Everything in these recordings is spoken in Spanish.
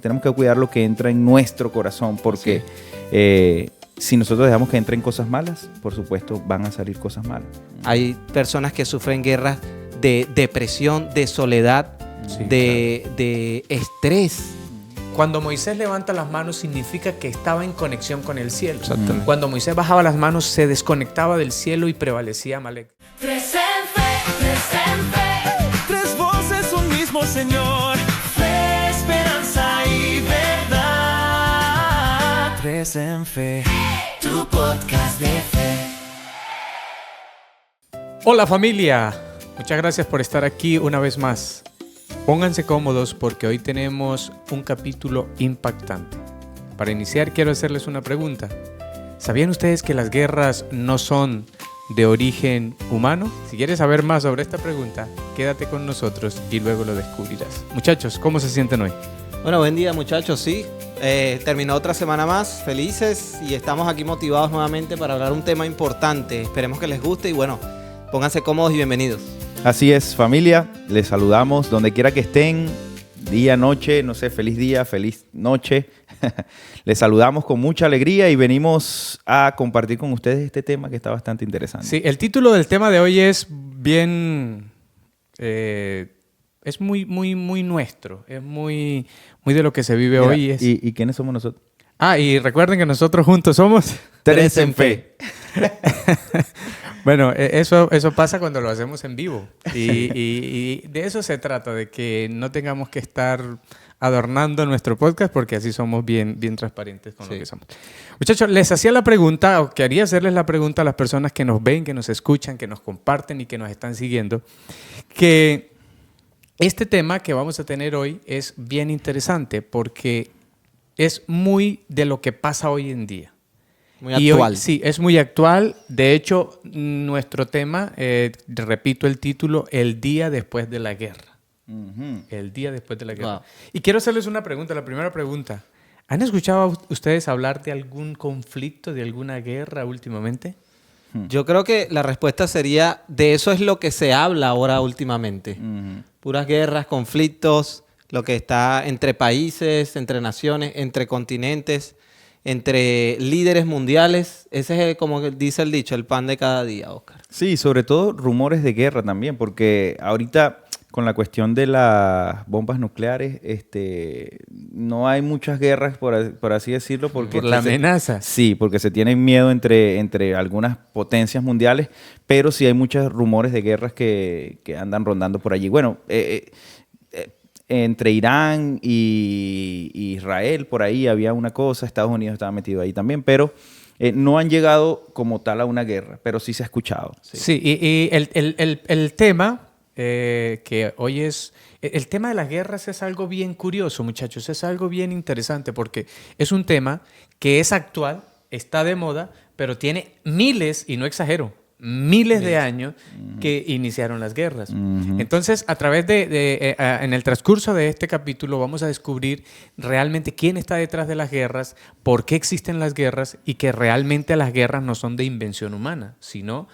Tenemos que cuidar lo que entra en nuestro corazón porque si nosotros dejamos que entren cosas malas, por supuesto van a salir cosas malas. Hay personas que sufren guerras de depresión, de soledad, de estrés. Cuando Moisés levanta las manos significa que estaba en conexión con el cielo. Exactamente. Cuando Moisés bajaba las manos se desconectaba del cielo y prevalecía Amalek. Tres en fe, tres voces, un mismo Señor, fe, esperanza y verdad. Tres en fe, tu podcast de fe. Hola familia, muchas gracias por estar aquí una vez más. Pónganse cómodos porque hoy tenemos un capítulo impactante. Para iniciar quiero hacerles una pregunta. ¿Sabían ustedes que las guerras no son de origen humano? Si quieres saber más sobre esta pregunta, quédate con nosotros y luego lo descubrirás. Muchachos, ¿cómo se sienten hoy? Bueno, buen día muchachos, sí. Terminó otra semana más, felices, y estamos aquí motivados nuevamente para hablar un tema importante. Esperemos que les guste y bueno, pónganse cómodos y bienvenidos. Así es, familia, les saludamos donde quiera que estén, día, noche, no sé, feliz día, feliz noche. Les saludamos con mucha alegría y venimos a compartir con ustedes este tema que está bastante interesante. Sí, el título del tema de hoy es bien... es muy nuestro, es muy de lo que se vive Mira, hoy. ¿Y quiénes somos nosotros? Y recuerden que nosotros juntos somos... Tres en fe. Bueno, eso pasa cuando lo hacemos en vivo y de eso se trata, de que no tengamos que estar adornando nuestro podcast porque así somos bien transparentes con lo que somos. Muchachos, les hacía la pregunta, o quería hacerles la pregunta a las personas que nos ven, que nos escuchan, que nos comparten y que nos están siguiendo, que este tema que vamos a tener hoy es bien interesante porque es muy de lo que pasa hoy en día. Muy actual. Hoy, sí, es muy actual. De hecho, nuestro tema, repito el título, El día después de la guerra. Uh-huh. El día después de la guerra. Wow. Y quiero hacerles una pregunta, la primera pregunta. ¿Han escuchado ustedes hablar de algún conflicto, de alguna guerra últimamente? Yo creo que la respuesta sería, de eso es lo que se habla ahora últimamente. Uh-huh. Puras guerras, conflictos, lo que está entre países, entre naciones, entre continentes, entre líderes mundiales. Ese es, como dice el dicho, el pan de cada día, Oscar. Sí, sobre todo rumores de guerra también, porque ahorita con la cuestión de las bombas nucleares, no hay muchas guerras, por así decirlo. Porque Por la amenaza. Sí, porque se tienen miedo entre algunas potencias mundiales, pero sí hay muchos rumores de guerras que andan rondando por allí. Bueno, entre Irán y Israel, por ahí había una cosa, Estados Unidos estaba metido ahí también, pero no han llegado como tal a una guerra, pero sí se ha escuchado. Sí, y el tema que hoy es... El tema de las guerras es algo bien curioso, muchachos, es algo bien interesante porque es un tema que es actual, está de moda, pero tiene miles, y no exagero, miles de años que iniciaron las guerras. Uh-huh. Entonces, a través en el transcurso de este capítulo vamos a descubrir realmente quién está detrás de las guerras, por qué existen las guerras y que realmente las guerras no son de invención humana, sino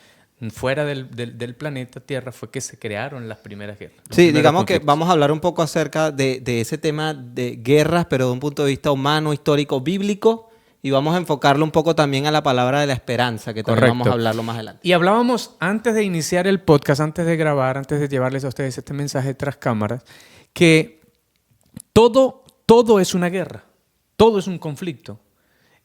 fuera del planeta Tierra fue que se crearon las primeras guerras. Sí, digamos que vamos a hablar un poco acerca de ese tema de guerras, pero de un punto de vista humano, histórico, bíblico. Y vamos a enfocarlo un poco también a la palabra de la esperanza, que también vamos a hablarlo más adelante. Y hablábamos antes de iniciar el podcast, antes de grabar, antes de llevarles a ustedes este mensaje tras cámaras, que todo es una guerra, todo es un conflicto.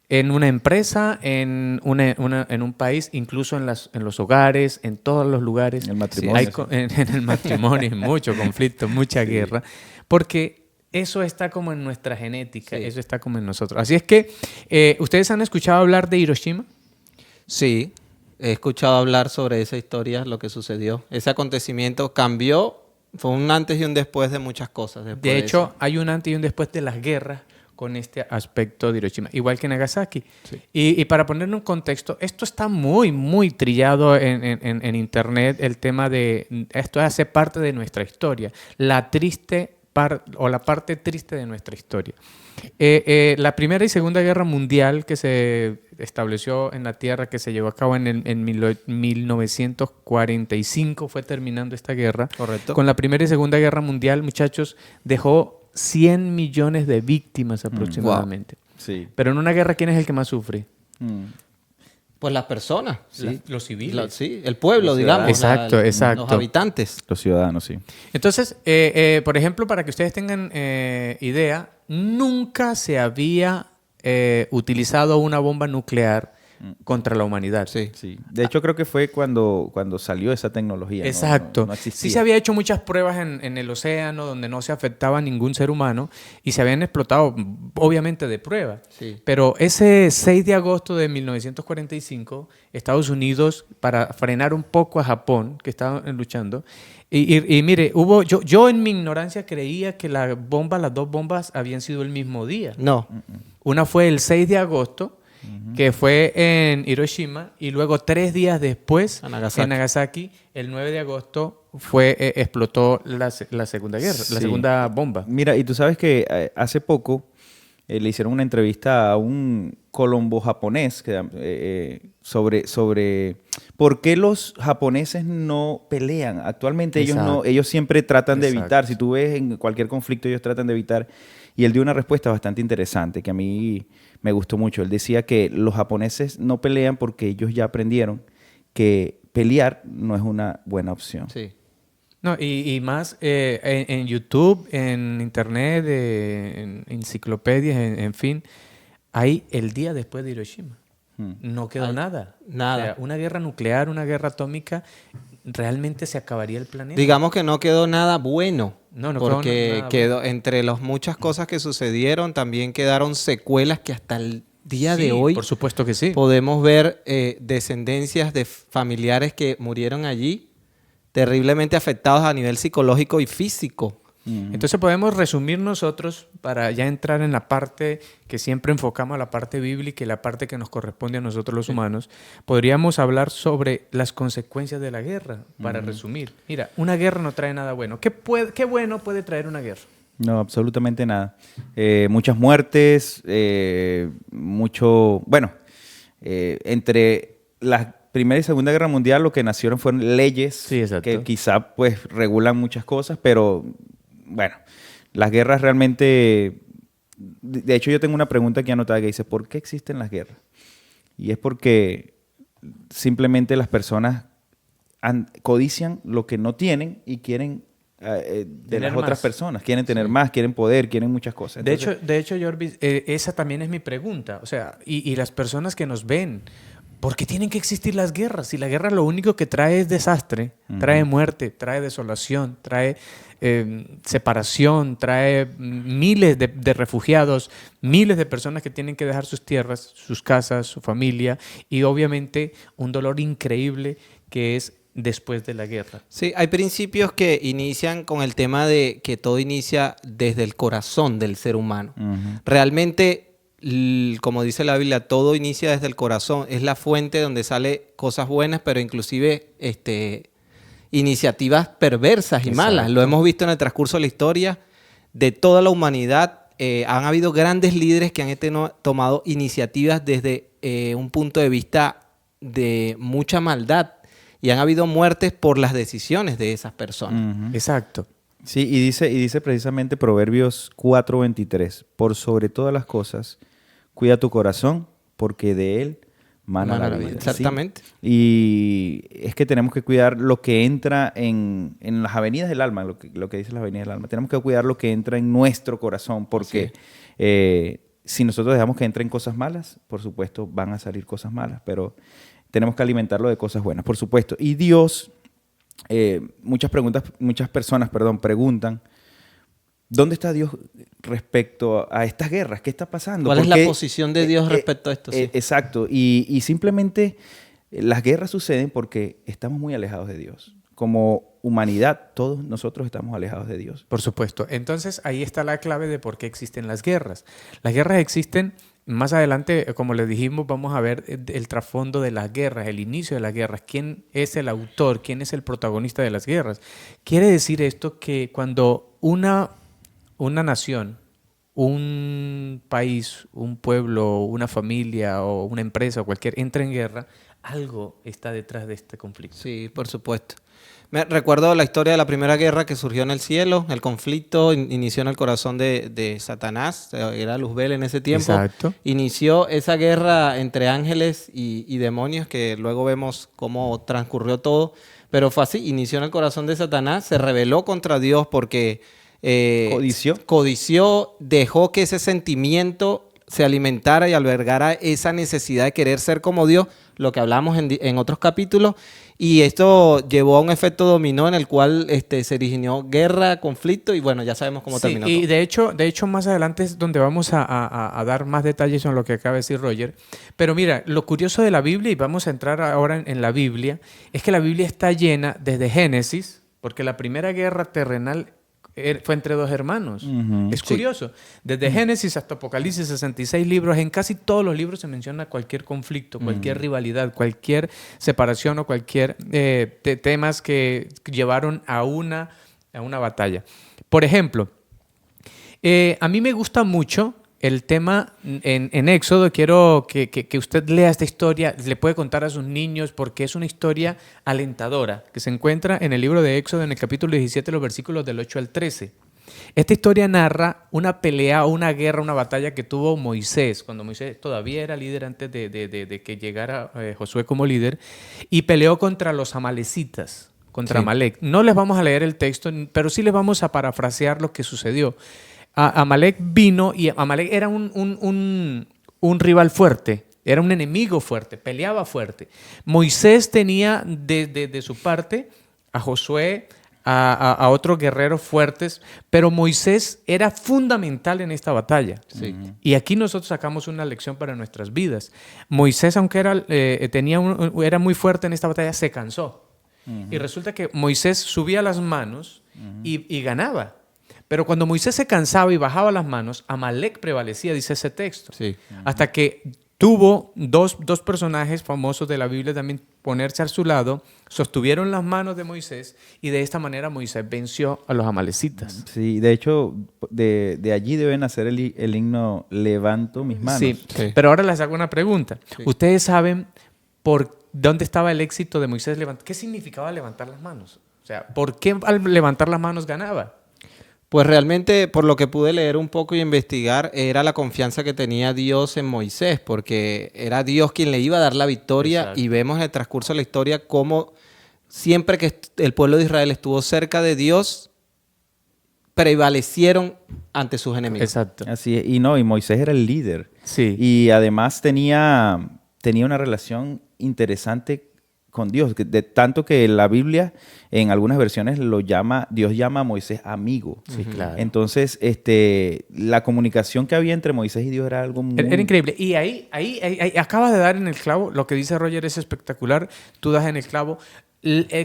En una empresa, en un país, incluso en los hogares, en todos los lugares. En el matrimonio. En el matrimonio hay mucho conflicto, mucha guerra, porque... Eso está como en nuestra genética, eso está como en nosotros. Así es que, ¿ustedes han escuchado hablar de Hiroshima? Sí, he escuchado hablar sobre esa historia, lo que sucedió. Ese acontecimiento cambió, fue un antes y un después de muchas cosas. De hecho, hay un antes y un después de las guerras con este aspecto de Hiroshima, igual que Nagasaki. Sí. Y para ponerlo en contexto, esto está muy trillado en internet, el tema de... Esto hace parte de nuestra historia, la parte triste de nuestra historia. La Primera y Segunda Guerra Mundial que se estableció en la Tierra, que se llevó a cabo en 1945, fue terminando esta guerra. Correcto. Con la Primera y Segunda Guerra Mundial, muchachos, dejó 100 millones de víctimas aproximadamente. Sí. Pero en una guerra, ¿quién es el que más sufre? Mm. Pues las personas. Sí. Los civiles. Sí, el pueblo, Los digamos. ciudadanos. Exacto, exacto. Los habitantes. Los ciudadanos, sí. Entonces, por ejemplo, para que ustedes tengan idea, nunca se había utilizado una bomba nuclear contra la humanidad. Sí. Sí. De hecho, creo que fue cuando salió esa tecnología. Exacto. No existía. Sí se había hecho muchas pruebas en el océano donde no se afectaba a ningún ser humano y se habían explotado, obviamente, de prueba. Sí. Pero ese 6 de agosto de 1945, Estados Unidos, para frenar un poco a Japón, que estaba luchando, y mire, yo en mi ignorancia creía que las dos bombas habían sido el mismo día. No. Una fue el 6 de agosto, que fue en Hiroshima, y luego 3 días después, Nagasaki. en Nagasaki, el 9 de agosto, explotó la Segunda Guerra, la Sí. segunda bomba. Mira, y tú sabes que hace poco le hicieron una entrevista a un colombo-japonés sobre por qué los japoneses no pelean. Actualmente Exacto. ellos siempre tratan de Exacto. evitar. Si tú ves en cualquier conflicto, ellos tratan de evitar. Y él dio una respuesta bastante interesante que a mí me gustó mucho. Él decía que los japoneses no pelean porque ellos ya aprendieron que pelear no es una buena opción. Sí. No, y más en YouTube, en Internet, en enciclopedias, en fin, hay el día después de Hiroshima. No quedó nada. nada. O sea, una guerra nuclear, una guerra atómica, realmente se acabaría el planeta. Digamos que no quedó nada bueno. No quedó porque nada quedó entre las muchas cosas que sucedieron, también quedaron secuelas que hasta el día Sí, de hoy por supuesto que sí. podemos ver descendencias de familiares que murieron allí, terriblemente afectados a nivel psicológico y físico. Entonces podemos resumir nosotros, para ya entrar en la parte que siempre enfocamos, a la parte bíblica y la parte que nos corresponde a nosotros los humanos, podríamos hablar sobre las consecuencias de la guerra, para resumir. Mira, una guerra no trae nada bueno. ¿Qué bueno puede traer una guerra? No, absolutamente nada. Muchas muertes, entre la Primera y Segunda Guerra Mundial lo que nacieron fueron leyes Sí, exacto. que quizá pues regulan muchas cosas, pero bueno, las guerras realmente... De hecho, yo tengo una pregunta aquí anotada que dice, ¿por qué existen las guerras? Y es porque simplemente las personas codician lo que no tienen y quieren de Tener las otras más. personas. Quieren tener más, quieren poder, quieren muchas cosas. Entonces, De hecho, Jorvis, esa también es mi pregunta. O sea, y las personas que nos ven, ¿por qué tienen que existir las guerras? Si la guerra lo único que trae es desastre, trae muerte, trae desolación, trae separación, trae miles de refugiados, miles de personas que tienen que dejar sus tierras, sus casas, su familia y obviamente un dolor increíble que es después de la guerra. Sí, hay principios que inician con el tema de que todo inicia desde el corazón del ser humano. Realmente, como dice la Biblia, todo inicia desde el corazón. Es la fuente donde sale cosas buenas, pero inclusive iniciativas perversas y malas. Lo hemos visto en el transcurso de la historia de toda la humanidad. Han habido grandes líderes que han tomado iniciativas desde un punto de vista de mucha maldad. Y han habido muertes por las decisiones de esas personas. Exacto. sí, y dice precisamente Proverbios 4:23, por sobre todas las cosas, cuida tu corazón, porque de él mana la vida. Exactamente. ¿Sí? Y es que tenemos que cuidar lo que entra en las avenidas del alma, lo que dice las avenidas del alma. Tenemos que cuidar lo que entra en nuestro corazón, porque si nosotros dejamos que entren cosas malas, por supuesto van a salir cosas malas, pero tenemos que alimentarlo de cosas buenas, por supuesto. Y Dios, muchas personas preguntan, ¿dónde está Dios respecto a estas guerras? ¿Qué está pasando? ¿Cuál es ¿Por qué? la posición de Dios respecto a esto? Sí. Exacto. Y simplemente las guerras suceden porque estamos muy alejados de Dios. Como humanidad, todos nosotros estamos alejados de Dios. Por supuesto. Entonces, ahí está la clave de por qué existen las guerras. Las guerras existen, más adelante, como les dijimos, vamos a ver el trasfondo de las guerras, el inicio de las guerras, quién es el autor, quién es el protagonista de las guerras. Quiere decir esto que cuando una nación, un país, un pueblo, una familia o una empresa o cualquier entra en guerra, algo está detrás de este conflicto. Sí, por supuesto. Me recuerdo la historia de la primera guerra que surgió en el cielo. El conflicto inició en el corazón de Satanás. Era Luzbel en ese tiempo. Exacto. Inició esa guerra entre ángeles y demonios, que luego vemos cómo transcurrió todo. Pero fue así. Inició en el corazón de Satanás. Se rebeló contra Dios porque codició, dejó que ese sentimiento se alimentara y albergara esa necesidad de querer ser como Dios, lo que hablamos en otros capítulos, y esto llevó a un efecto dominó en el cual se originó guerra, conflicto, y bueno, ya sabemos cómo terminó y todo. de hecho más adelante es donde vamos a dar más detalles sobre lo que acaba de decir Roger. Pero mira, lo curioso de la Biblia, y vamos a entrar ahora en la Biblia, es que la Biblia está llena desde Génesis, porque la primera guerra terrenal fue entre dos hermanos. Es curioso. Desde Génesis hasta Apocalipsis, 66 libros. En casi todos los libros se menciona cualquier conflicto, cualquier rivalidad, cualquier separación o cualquier temas que llevaron a una batalla. Por ejemplo, a mí me gusta mucho el tema en Éxodo. Quiero que usted lea esta historia, le puede contar a sus niños porque es una historia alentadora que se encuentra en el libro de Éxodo en el capítulo 17, los versículos del 8 al 13. Esta historia narra una pelea, una guerra, una batalla que tuvo Moisés, cuando Moisés todavía era líder antes de que llegara Josué como líder, y peleó contra los amalecitas, contra Amalek. No les vamos a leer el texto, pero sí les vamos a parafrasear lo que sucedió. Amalek vino y Amalek era un rival fuerte, era un enemigo fuerte, peleaba fuerte. Moisés tenía de su parte a Josué, a otros guerreros fuertes, pero Moisés era fundamental en esta batalla. Sí. Y aquí nosotros sacamos una lección para nuestras vidas. Moisés, aunque era muy fuerte en esta batalla, se cansó. Y resulta que Moisés subía las manos y ganaba. Pero cuando Moisés se cansaba y bajaba las manos, Amalek prevalecía, dice ese texto. Sí. Hasta que tuvo dos personajes famosos de la Biblia también ponerse a su lado, sostuvieron las manos de Moisés y de esta manera Moisés venció a los amalecitas. Sí, de hecho, de allí deben hacer el himno Levanto mis manos. Sí, pero ahora les hago una pregunta. Sí. ¿Ustedes saben por dónde estaba el éxito de Moisés? ¿Qué significaba levantar las manos? O sea, ¿por qué al levantar las manos ganaba? Pues realmente, por lo que pude leer un poco y investigar, era la confianza que tenía Dios en Moisés, porque era Dios quien le iba a dar la victoria. Exacto. Y vemos en el transcurso de la historia cómo siempre que el pueblo de Israel estuvo cerca de Dios, prevalecieron ante sus enemigos. Exacto. Así es. Y Moisés era el líder. Sí. Y además tenía una relación interesante con Dios, tanto que la Biblia en algunas versiones Dios llama a Moisés amigo. Sí, claro. Entonces, la comunicación que había entre Moisés y Dios era algo muy... Era increíble. Y ahí acabas de dar en el clavo. Lo que dice Roger es espectacular. Tú das en el clavo.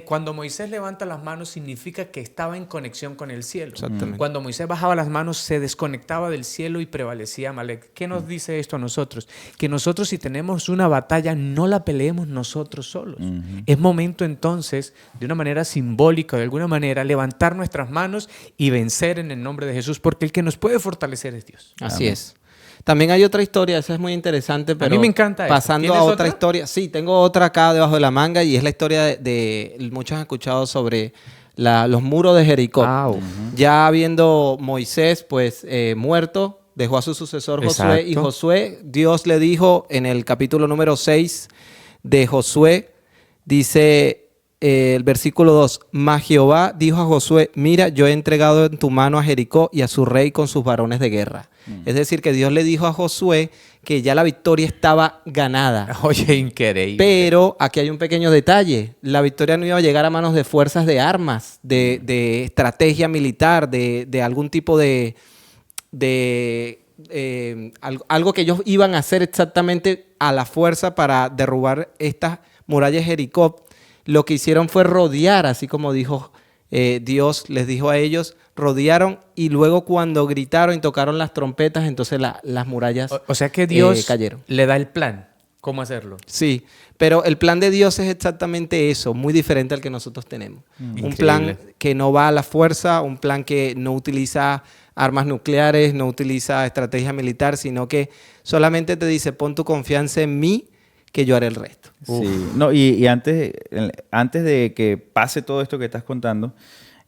Cuando Moisés levanta las manos significa que estaba en conexión con el cielo. Exactamente. Cuando Moisés bajaba las manos se desconectaba del cielo y prevalecía Amalek. ¿Qué nos dice esto a nosotros? Que nosotros, si tenemos una batalla, no la peleemos nosotros solos. Es momento entonces, de una manera simbólica, de alguna manera, levantar nuestras manos y vencer en el nombre de Jesús, porque el que nos puede fortalecer es Dios. Así Amén. Es. También hay otra historia, esa es muy interesante, pero a mí me encanta pasando a otra historia. Sí, tengo otra acá debajo de la manga y es la historia de muchos han escuchado sobre los muros de Jericó. Ya habiendo Moisés muerto, dejó a su sucesor Josué. Exacto. Y Josué, Dios le dijo en el capítulo número 6 de Josué, dice el versículo 2, mas Jehová dijo a Josué, mira, yo he entregado en tu mano a Jericó y a su rey con sus varones de guerra. Es decir, que Dios le dijo a Josué que ya la victoria estaba ganada. Oye, increíble. Pero aquí hay un pequeño detalle. La victoria no iba a llegar a manos de fuerzas de armas, de estrategia militar, de algún tipo algo que ellos iban a hacer exactamente a la fuerza para derrubar estas murallas de Jericó. Lo que hicieron fue rodear, así como dijo Dios, les dijo a ellos, rodearon y luego cuando gritaron y tocaron las trompetas, entonces las murallas o sea que Dios cayeron. Le da el plan, cómo hacerlo. Sí, pero el plan de Dios es exactamente eso, muy diferente al que nosotros tenemos. Un plan que no va a la fuerza, un plan que no utiliza armas nucleares, no utiliza estrategia militar, sino que solamente te dice, pon tu confianza en mí, que yo haré el resto. Sí. No, y antes de que pase todo esto que estás contando,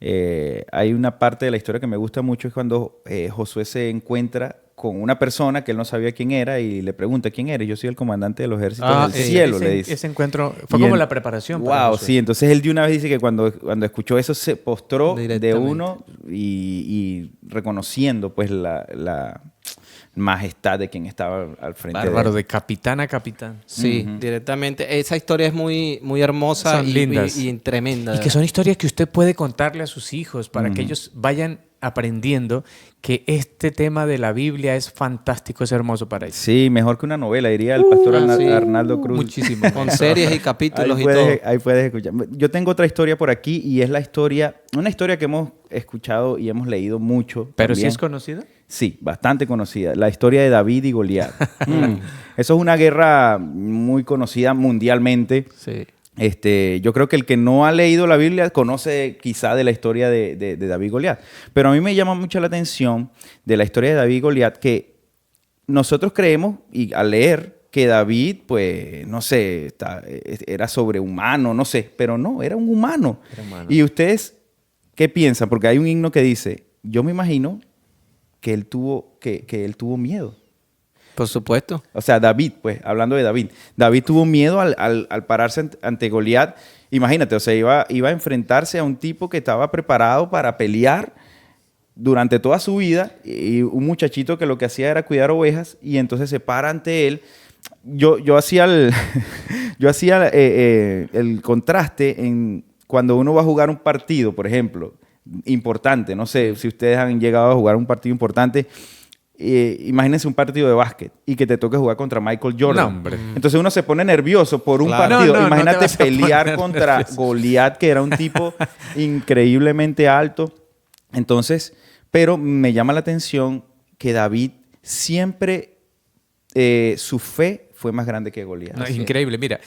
hay una parte de la historia que me gusta mucho, es cuando Josué se encuentra con una persona que él no sabía quién era y le pregunta quién eres. Yo soy el comandante de los ejércitos del cielo, le dice. Ese encuentro fue Y como él- la preparación. para Wow, Josué. sí. Entonces él de una vez dice que cuando escuchó eso se postró de Directamente. uno y reconociendo pues la majestad de quien estaba al frente Bárbaro, de de capitán a capitán. Sí, directamente. Esa historia es muy, muy hermosa Son y, lindas. y tremenda. Y que son historias que usted puede contarle a sus hijos para que ellos vayan aprendiendo que este tema de la Biblia es fantástico, es hermoso para ellos. Sí, mejor que una novela, diría el pastor sí. Arnaldo Cruz. Muchísimo. Con series y capítulos Ahí y todo. puedes escuchar. Yo tengo otra historia por aquí y es una historia que hemos escuchado y hemos leído mucho. ¿Pero sí también. es conocida? Sí, bastante conocida. La historia de David y Goliat. Eso es una guerra muy conocida mundialmente. Sí. Yo creo que el que no ha leído la Biblia conoce quizá de la historia de David y Goliat. Pero a mí me llama mucho la atención de la historia de David y Goliat que nosotros creemos, y al leer, que David, pues, no sé, era sobrehumano, no sé, pero no, era un humano. Era humano. ¿Y ustedes qué piensan? Porque hay un himno que dice, yo me imagino que él tuvo miedo. Por supuesto. O sea, David, pues, hablando de David. David tuvo miedo al pararse ante Goliat. Imagínate, o sea, iba a enfrentarse a un tipo que estaba preparado para pelear durante toda su vida y un muchachito que lo que hacía era cuidar ovejas y entonces se para ante él. Yo hacía el contraste en cuando uno va a jugar un partido, por ejemplo, importante. No sé si ustedes han llegado a jugar un partido importante. Imagínense un partido de básquet y que te toque jugar contra Michael Jordan. No, hombre. Entonces uno se pone nervioso por un Claro. partido. No, no, no te Imagínate vas a pelear poner contra nervioso. Goliat, que era un tipo increíblemente alto. Entonces, pero me llama la atención que David siempre, su fe fue más grande que Goliat. No, es increíble. Mira,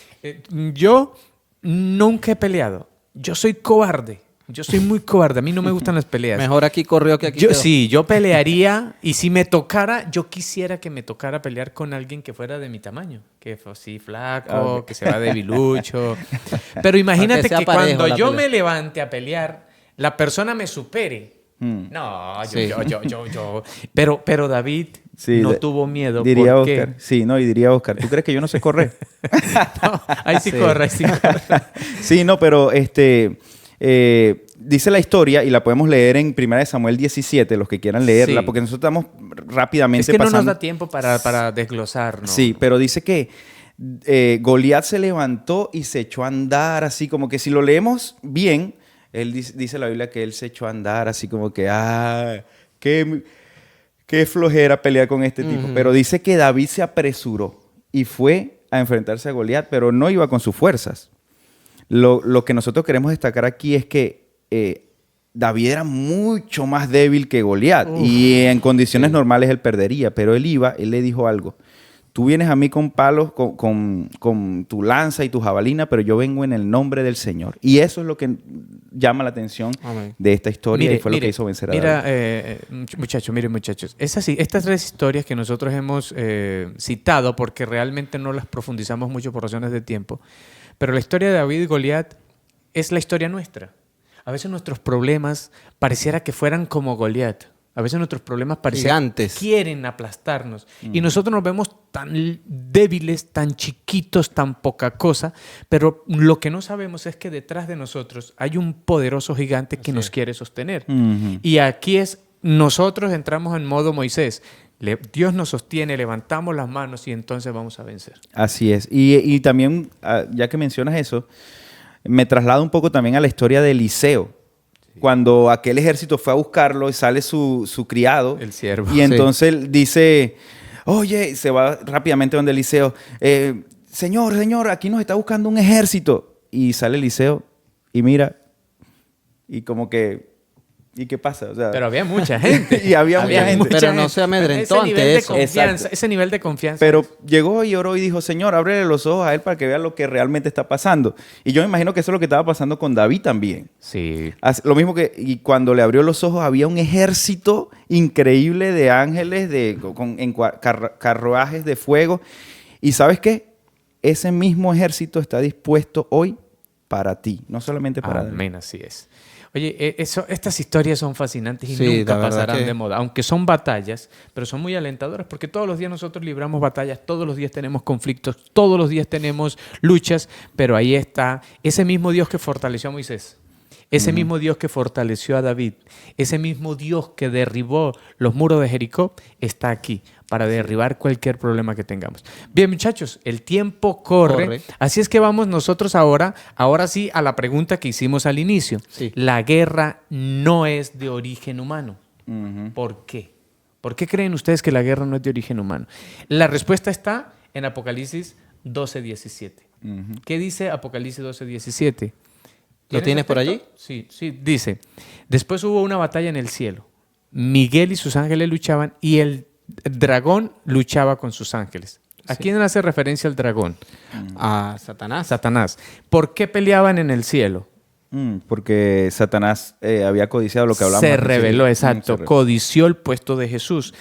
yo nunca he peleado. Yo soy cobarde. Yo soy muy cobarde. A mí no me gustan las peleas. Mejor aquí corrió que aquí Yo quedó. sí, yo pelearía y si me tocara, yo quisiera que me tocara pelear con alguien que fuera de mi tamaño, que fue así flaco, Ok. que se va debilucho. Pero imagínate sea que parejo cuando la yo pelea. me levante a pelear, la persona me supere. No, Sí. yo. Pero David Sí, no tuvo miedo. Diría ¿por qué? Oscar. Sí, no, y diría Oscar, ¿tú crees que yo no sé correr? No, ahí sí corre, ahí sí corre. Sí, no, pero dice la historia y la podemos leer en 1 Samuel 17, los que quieran leerla, Sí. porque nosotros estamos rápidamente Es que no nos pasando. da tiempo para desglosar, ¿no? Sí, pero dice que Goliat se levantó y se echó a andar, así como que si lo leemos bien, dice la Biblia que él se echó a andar, así como que, qué flojera pelear con este tipo. Pero dice que David se apresuró y fue a enfrentarse a Goliat, pero no iba con sus fuerzas. Lo que nosotros queremos destacar aquí es que David era mucho más débil que Goliat y en condiciones normales él perdería, pero él le dijo algo. Tú vienes a mí con palos, con tu lanza y tu jabalina, pero yo vengo en el nombre del Señor. Y eso es lo que llama la atención Amén. de esta historia y fue lo que hizo vencer a David. Mira, muchachos. Estas tres historias que nosotros hemos citado, porque realmente no las profundizamos mucho por razones de tiempo, pero la historia de David y Goliat es la historia nuestra. A veces nuestros problemas pareciera que fueran como Goliat. A veces nuestros problemas parecen Gigantes. quieren aplastarnos. Y nosotros nos vemos tan débiles, tan chiquitos, tan poca cosa. Pero lo que no sabemos es que detrás de nosotros hay un poderoso gigante que nos quiere sostener. Ujú. Y aquí nosotros entramos en modo Moisés. Dios nos sostiene, levantamos las manos y entonces vamos a vencer. Así es. Y también, ya que mencionas eso, me traslado un poco también a la historia de Eliseo. Cuando aquel ejército fue a buscarlo y sale su criado. El siervo. Y entonces él dice, oye, se va rápidamente donde Eliseo. Señor, aquí nos está buscando un ejército. Y sale Eliseo y mira, y como que, ¿y qué pasa? O sea, Pero había mucha gente. Y había mucha gente. Pero no se amedrentó Ese nivel ante de eso. confianza, Exacto. ese nivel de confianza. Pero llegó y oró y dijo, Señor, ábrele los ojos a él para que vea lo que realmente está pasando. Y yo me imagino que eso es lo que estaba pasando con David también. Sí. Lo mismo y cuando le abrió los ojos había un ejército increíble de ángeles en carruajes de fuego. ¿Y sabes qué? ese mismo ejército está dispuesto hoy para ti, no solamente para David. Amén, así es. Oye, estas historias son fascinantes y Sí, nunca la verdad pasarán que- de moda, aunque son batallas, pero son muy alentadoras porque todos los días nosotros libramos batallas, todos los días tenemos conflictos, todos los días tenemos luchas, pero ahí está ese mismo Dios que fortaleció a Moisés, ese mismo Dios que fortaleció a David, ese mismo Dios que derribó los muros de Jericó, está aquí para derribar cualquier problema que tengamos. Bien, muchachos, el tiempo corre. Así es que vamos nosotros ahora sí, a la pregunta que hicimos al inicio. Sí. La guerra no es de origen humano. Ujú. ¿Por qué? ¿Por qué creen ustedes que la guerra no es de origen humano? La respuesta está en Apocalipsis 12:17. Ujú. ¿Qué dice Apocalipsis 12:17? ¿Lo tienes por allí? Sí, dice, después hubo una batalla en el cielo. Miguel y sus ángeles luchaban y el dragón luchaba con sus ángeles. ¿A quién hace referencia el dragón? A Satanás. Satanás. ¿Por qué peleaban en el cielo? Porque Satanás había codiciado lo que hablamos. Se al principio. rebeló, exacto. Se rebeló. Codició el puesto de Jesús.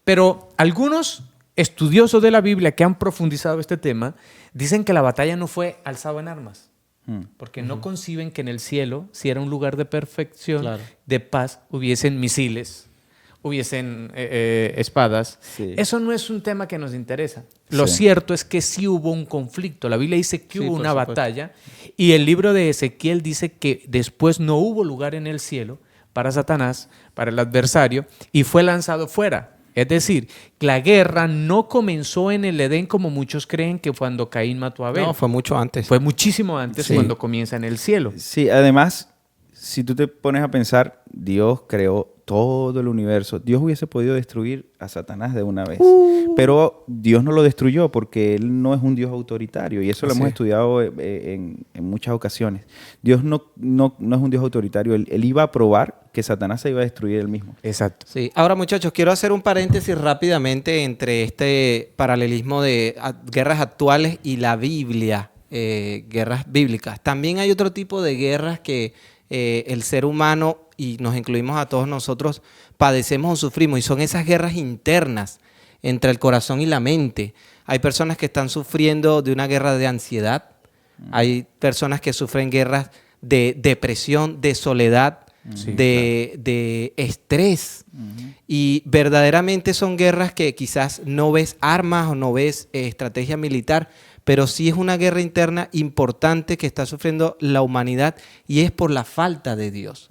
Pero algunos estudiosos de la Biblia que han profundizado este tema dicen que la batalla no fue alzado en armas. Porque no conciben que en el cielo, si era un lugar de perfección, Claro. de paz, hubiesen misiles, hubiesen espadas. Sí. Eso no es un tema que nos interesa. Lo Sí. cierto es que sí hubo un conflicto. La Biblia dice que Sí, hubo por una supuesto. batalla y el libro de Ezequiel dice que después no hubo lugar en el cielo para Satanás, para el adversario, y fue lanzado fuera. Es decir, la guerra no comenzó en el Edén como muchos creen que cuando Caín mató a Abel. No, fue mucho antes. Fue muchísimo antes Sí. cuando comienza en el cielo. Sí, además, si tú te pones a pensar, Dios creó todo el universo. Dios hubiese podido destruir a Satanás de una vez. Pero Dios no lo destruyó porque Él no es un Dios autoritario. Y eso lo Así hemos es. estudiado en muchas ocasiones. Dios no es un Dios autoritario. Él iba a probar que Satanás se iba a destruir él mismo. Exacto. Sí. Ahora, muchachos, quiero hacer un paréntesis rápidamente entre este paralelismo de guerras actuales y la Biblia, guerras bíblicas. También hay otro tipo de guerras que el ser humano, y nos incluimos a todos nosotros, padecemos o sufrimos, y son esas guerras internas entre el corazón y la mente. Hay personas que están sufriendo de una guerra de ansiedad, hay personas que sufren guerras de depresión, de soledad, Sí, de estrés. Y verdaderamente son guerras que quizás no ves armas o no ves estrategia militar, pero sí es una guerra interna importante que está sufriendo la humanidad, y es por la falta de Dios.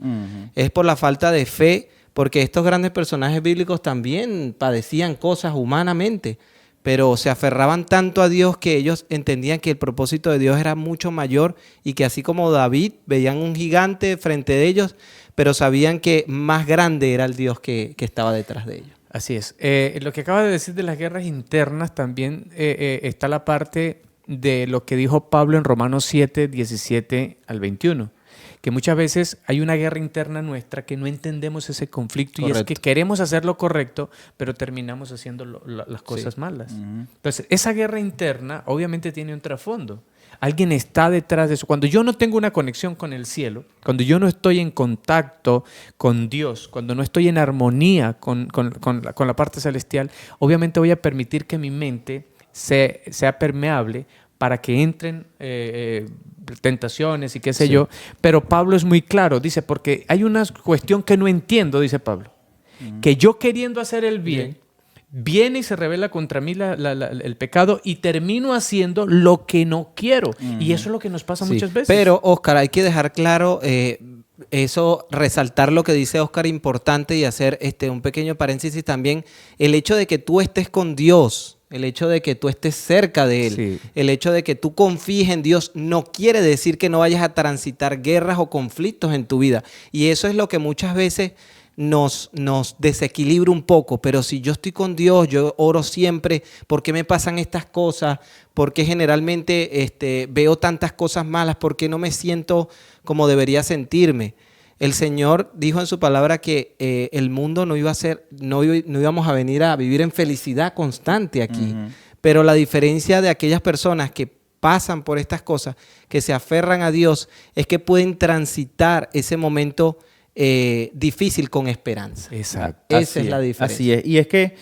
Es por la falta de fe, porque estos grandes personajes bíblicos también padecían cosas humanamente, pero se aferraban tanto a Dios que ellos entendían que el propósito de Dios era mucho mayor, y que así como David veían un gigante frente de ellos, pero sabían que más grande era el Dios que estaba detrás de ellos. Así es. Lo que acaba de decir de las guerras internas también está la parte de lo que dijo Pablo en Romanos 7, 17 al 21. Que muchas veces hay una guerra interna nuestra que no entendemos ese conflicto. Correcto. Y es que queremos hacer lo correcto, pero terminamos haciendo las cosas malas. Entonces, esa guerra interna obviamente tiene un trasfondo. Alguien está detrás de eso. Cuando yo no tengo una conexión con el cielo, cuando yo no estoy en contacto con Dios, cuando no estoy en armonía con la parte celestial, obviamente voy a permitir que mi mente sea permeable para que entren tentaciones y qué sé yo. Pero Pablo es muy claro, dice, porque hay una cuestión que no entiendo, dice Pablo, que yo queriendo hacer el bien, viene y se revela contra mí el pecado, y termino haciendo lo que no quiero. Y eso es lo que nos pasa Sí, muchas veces. Pero, Oscar, hay que dejar claro eso, resaltar lo que dice Oscar, importante, y hacer un pequeño paréntesis también. El hecho de que tú estés con Dios, el hecho de que tú estés cerca de Él, Sí. el hecho de que tú confíes en Dios, no quiere decir que no vayas a transitar guerras o conflictos en tu vida. Y eso es lo que muchas veces nos desequilibra un poco. Pero si yo estoy con Dios, yo oro siempre, ¿por qué me pasan estas cosas? ¿Por qué generalmente veo tantas cosas malas? ¿Por qué no me siento como debería sentirme? El Señor dijo en su palabra que el mundo no íbamos a venir a vivir en felicidad constante aquí. Pero la diferencia de aquellas personas que pasan por estas cosas, que se aferran a Dios, es que pueden transitar ese momento difícil con esperanza. Exacto. Esa es la diferencia. Así es. Y es que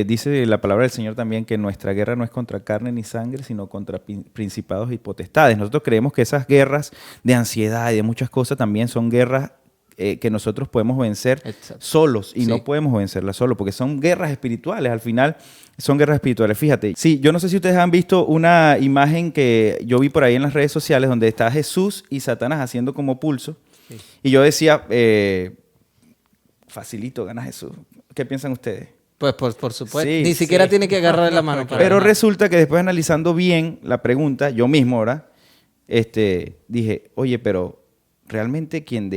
dice la palabra del Señor también que nuestra guerra no es contra carne ni sangre, sino contra principados y potestades. Nosotros creemos que esas guerras de ansiedad y de muchas cosas también son guerras que nosotros podemos vencer solos y no podemos vencerlas solos, porque son guerras espirituales. Al final son guerras espirituales. Fíjate, sí, yo no sé si ustedes han visto una imagen que yo vi por ahí en las redes sociales donde está Jesús y Satanás haciendo como pulso. Sí. Y yo decía, facilito gana Jesús. ¿Qué piensan ustedes? Pues por supuesto. Sí, ni siquiera tiene que agarrarle la mano. Pero ganar. Resulta que después analizando bien la pregunta, yo mismo ahora, dije, oye, pero realmente quien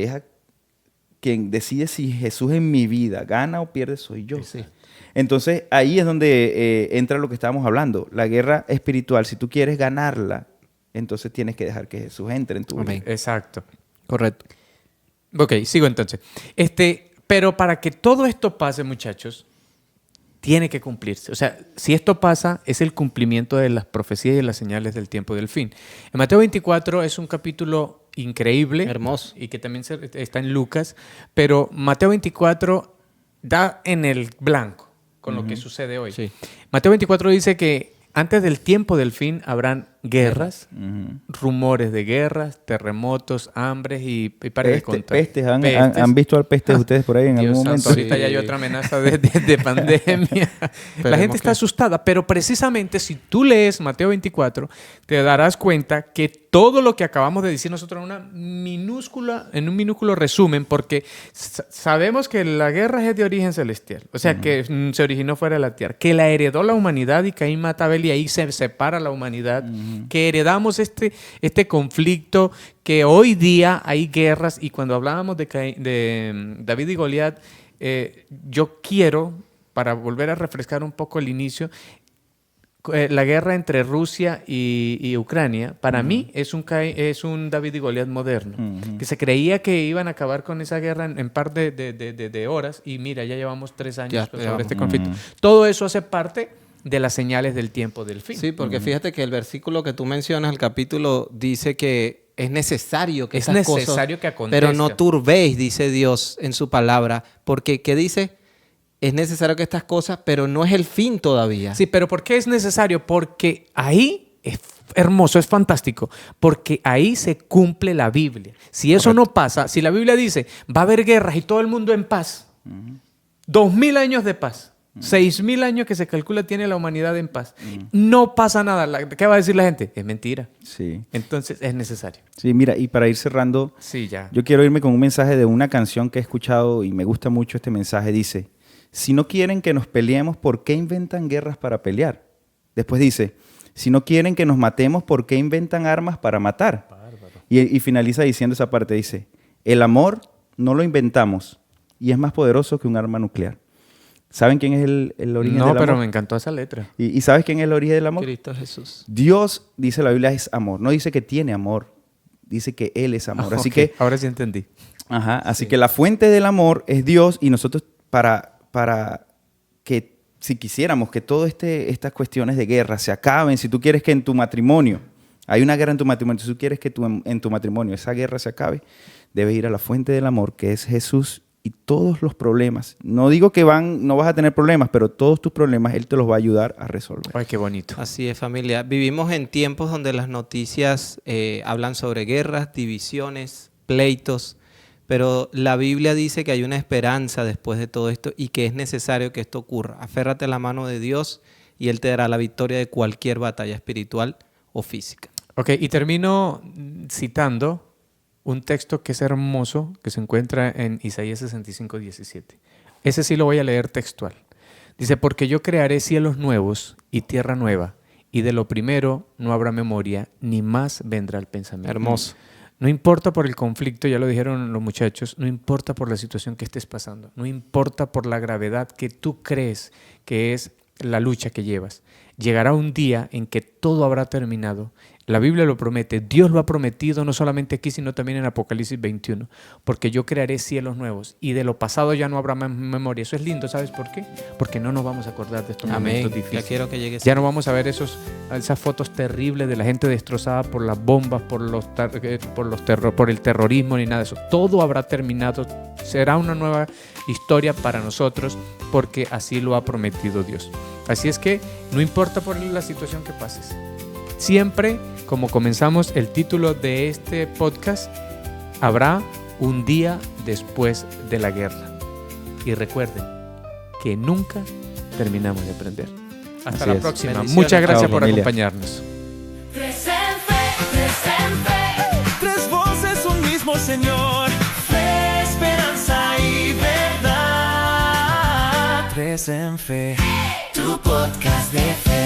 decide si Jesús en mi vida gana o pierde soy yo. Sí. Entonces ahí es donde entra lo que estábamos hablando. La guerra espiritual, si tú quieres ganarla, entonces tienes que dejar que Jesús entre en tu vida. Exacto. Correcto. Ok, sigo entonces. Pero para que todo esto pase, muchachos, tiene que cumplirse. O sea, si esto pasa, es el cumplimiento de las profecías y las señales del tiempo del fin. En Mateo 24 es un capítulo increíble. Hermoso. Y que también está en Lucas. Pero Mateo 24 da en el blanco con lo que sucede hoy. Sí. Mateo 24 dice que antes del tiempo del fin habrán guerras, rumores de guerras, terremotos, hambres y para de contar. Pestes. ¿Han visto al peste ustedes por ahí en algún momento? Ahorita ya hay otra amenaza de pandemia. La gente está asustada, pero precisamente si tú lees Mateo 24, te darás cuenta que todo lo que acabamos de decir nosotros en un minúsculo resumen, porque sabemos que la guerra es de origen celestial, o sea, que se originó fuera de la tierra, que la heredó la humanidad y Caín mata a Abel y ahí se separa la humanidad, que heredamos este conflicto, que hoy día hay guerras, y cuando hablábamos de David y Goliat, yo quiero, para volver a refrescar un poco el inicio, la guerra entre Rusia y Ucrania, para mí es un David y Goliat moderno, que se creía que iban a acabar con esa guerra en par de horas, y mira, ya llevamos 3 años sobre este conflicto. Todo eso hace parte de las señales del tiempo del fin. Sí, porque fíjate que el versículo que tú mencionas, el capítulo, dice que es necesario que esas cosas, que acontezca. Pero no turbéis, dice Dios en su palabra, porque ¿qué dice? Es necesario que estas cosas, pero no es el fin todavía. Sí, pero ¿por qué es necesario? Porque ahí es hermoso, es fantástico, porque ahí se cumple la Biblia. Si eso no pasa, si la Biblia dice, va a haber guerras y todo el mundo en paz, 2000 años de paz, 6000 años que se calcula tiene la humanidad en paz, no pasa nada. ¿Qué va a decir la gente? Es mentira. Sí. Entonces es necesario. Sí, mira, y para ir cerrando, yo quiero irme con un mensaje de una canción que he escuchado y me gusta mucho este mensaje. Dice, si no quieren que nos peleemos, ¿por qué inventan guerras para pelear? Después dice, si no quieren que nos matemos, ¿por qué inventan armas para matar? Y finaliza diciendo esa parte, dice, el amor no lo inventamos y es más poderoso que un arma nuclear. ¿Saben quién es el origen del amor? No, pero me encantó esa letra. ¿Y sabes quién es el origen del amor? Cristo Jesús. Dios, dice la Biblia, es amor. No dice que tiene amor, dice que Él es amor. Así que, ahora sí entendí. Así que la fuente del amor es Dios, y nosotros para que, si quisiéramos que todas estas cuestiones de guerra se acaben, si tú quieres que en tu matrimonio, hay una guerra en tu matrimonio, si tú quieres que en tu matrimonio esa guerra se acabe, debes ir a la fuente del amor, que es Jesús, y todos los problemas, no digo que no vas a tener problemas, pero todos tus problemas Él te los va a ayudar a resolver. Ay, qué bonito. Así es, familia. Vivimos en tiempos donde las noticias hablan sobre guerras, divisiones, pleitos, pero la Biblia dice que hay una esperanza después de todo esto y que es necesario que esto ocurra. Aférrate a la mano de Dios y Él te dará la victoria de cualquier batalla espiritual o física. Ok, y termino citando un texto que es hermoso, que se encuentra en Isaías 65, 17. Ese sí lo voy a leer textual. Dice, porque yo crearé cielos nuevos y tierra nueva, y de lo primero no habrá memoria, ni más vendrá el pensamiento. Hermoso. No importa por el conflicto, ya lo dijeron los muchachos, no importa por la situación que estés pasando, no importa por la gravedad que tú crees que es la lucha que llevas. Llegará un día en que todo habrá terminado. La Biblia lo promete, Dios lo ha prometido no solamente aquí, sino también en Apocalipsis 21, porque yo crearé cielos nuevos y de lo pasado ya no habrá más memoria. Eso es lindo, ¿sabes por qué? Porque no nos vamos a acordar de estos momentos difíciles. Ya quiero que llegue. Ya no vamos a ver esas fotos terribles de la gente destrozada por las bombas, por el terrorismo ni nada de eso. Todo habrá terminado, será una nueva historia para nosotros porque así lo ha prometido Dios. Así es que no importa por la situación que pases. Siempre, como comenzamos el título de este podcast, habrá un día después de la guerra. Y recuerden que nunca terminamos de aprender. Hasta la próxima. Bendiciones. Muchas gracias Chao, por familia. acompañarnos. Tres en fe, tres voces, un mismo Señor, fe, esperanza y verdad. Tres en fe, tu podcast de fe.